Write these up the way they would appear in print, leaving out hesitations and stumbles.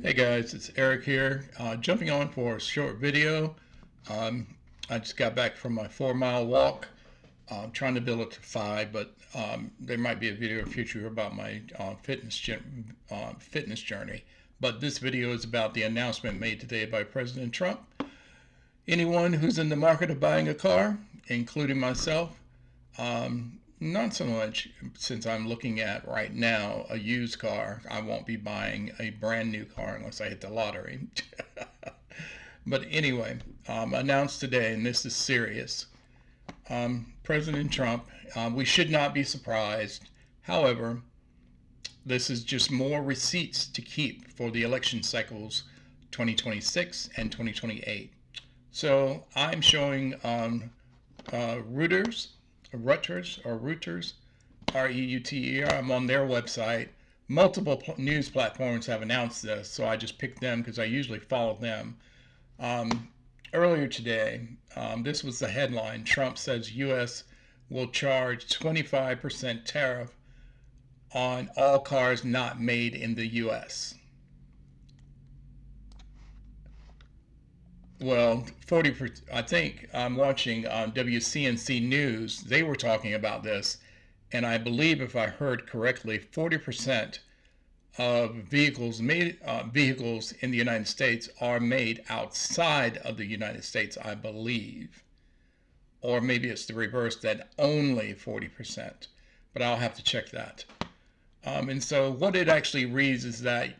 Hey guys, it's Eric here, jumping on for a short video. I just got back from my 4-mile walk. I'm trying to build it to 5, but there might be a video in the future about my fitness journey. But this video is about the announcement made today by President Trump. Anyone who's in the market of buying a car, including myself, not so much since I'm looking at right now a used car. I won't be buying a brand new car unless I hit the lottery. But anyway, announced today, and this is serious. President Trump, we should not be surprised. However, this is just more receipts to keep for the election cycles 2026 and 2028. So I'm showing Reuters, R-E-U-T-E-R. I'm on their website. Multiple news platforms have announced this, so I just picked them because I usually follow them. Earlier today, this was the headline. Trump says U.S. will charge 25% tariff on all cars not made in the U.S. Well, 40%, I think I'm watching WCNC News. They were talking about this, and I believe if I heard correctly, 40% of vehicles in the United States are made outside of the United States, I believe. Or maybe it's the reverse, that only 40%, but I'll have to check that. And so what it actually reads is that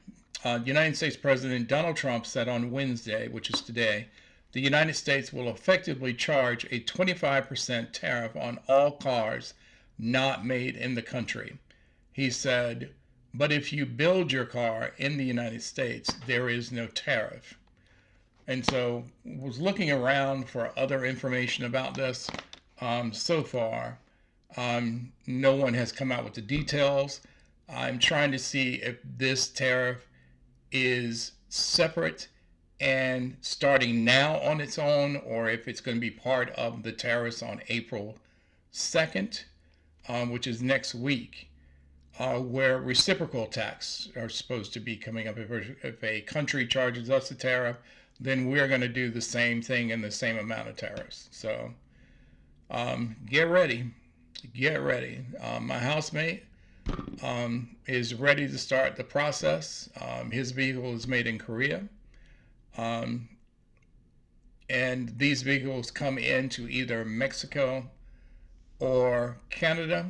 United States President Donald Trump said on Wednesday, which is today, the United States will effectively charge a 25% tariff on all cars not made in the country. He said, but if you build your car in the United States, there is no tariff. And so was looking around for other information about this. So far, no one has come out with the details. I'm trying to see if this tariff is separate and starting now on its own, or if it's going to be part of the tariffs on April 2nd, which is next week, where reciprocal tax are supposed to be coming up. If a country charges us a tariff, then we're going to do the same thing and the same amount of tariffs. So get ready. My housemate is ready to start the process. His vehicle is made in Korea. And these vehicles come into either Mexico or Canada.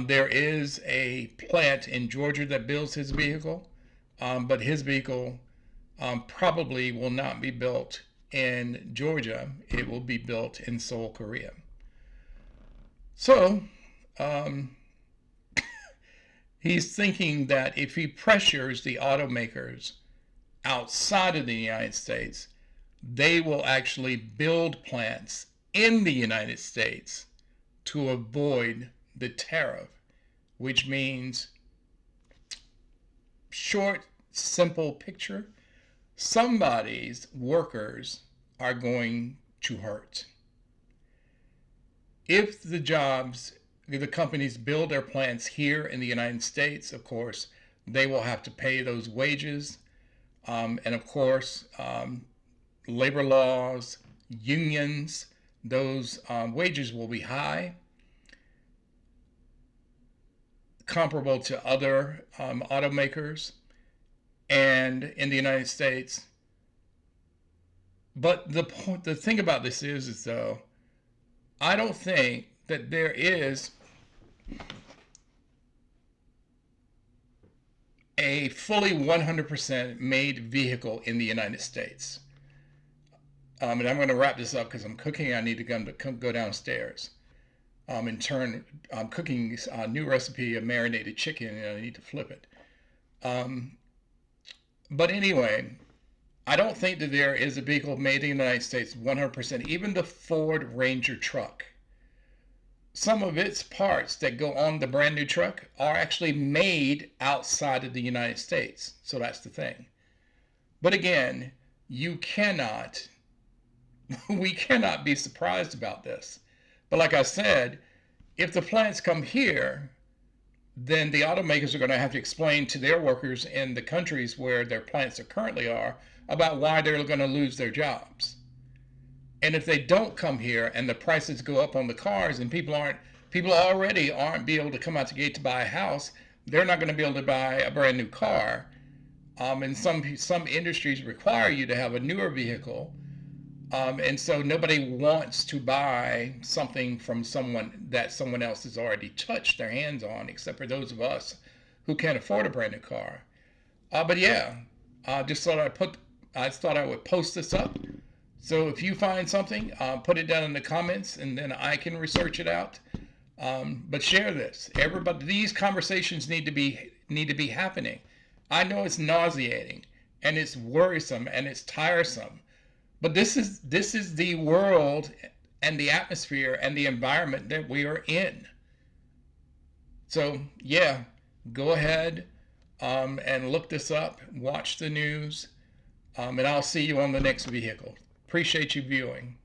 There is a plant in Georgia that builds his vehicle, but his vehicle probably will not be built in Georgia. It will be built in Seoul, Korea. So, he's thinking that if he pressures the automakers outside of the United States, they will actually build plants in the United States to avoid the tariff, which means, short, simple picture, somebody's workers are going to hurt. If the companies build their plants here in the United States, of course, they will have to pay those wages. And of course, labor laws, unions, those wages will be high, comparable to other automakers and in the United States. But the thing about this is though, I don't think that there is a fully 100% made vehicle in the United States. And I'm going to wrap this up because I'm cooking. I need to go downstairs and turn. I'm cooking a new recipe of marinated chicken, and I need to flip it. But anyway, I don't think that there is a vehicle made in the United States 100%. Even the Ford Ranger truck, some of its parts that go on the brand new truck are actually made outside of the United States. So that's the thing. But again, we cannot be surprised about this. But like I said, if the plants come here, then the automakers are going to have to explain to their workers in the countries where their plants are currently are about why they're going to lose their jobs. And if they don't come here and the prices go up on the cars and people already aren't be able to come out the gate to buy a house, they're not going to be able to buy a brand new car. And some industries require you to have a newer vehicle. And so nobody wants to buy something from someone that someone else has already touched their hands on, except for those of us who can't afford a brand new car. But yeah, I thought I would post this up. So if you find something, put it down in the comments, and then I can research it out. But share this. Everybody, these conversations need to be happening. I know it's nauseating, and it's worrisome, and it's tiresome. But this is the world and the atmosphere and the environment that we are in. So yeah, go ahead and look this up, watch the news, and I'll see you on the next vehicle. Appreciate you viewing.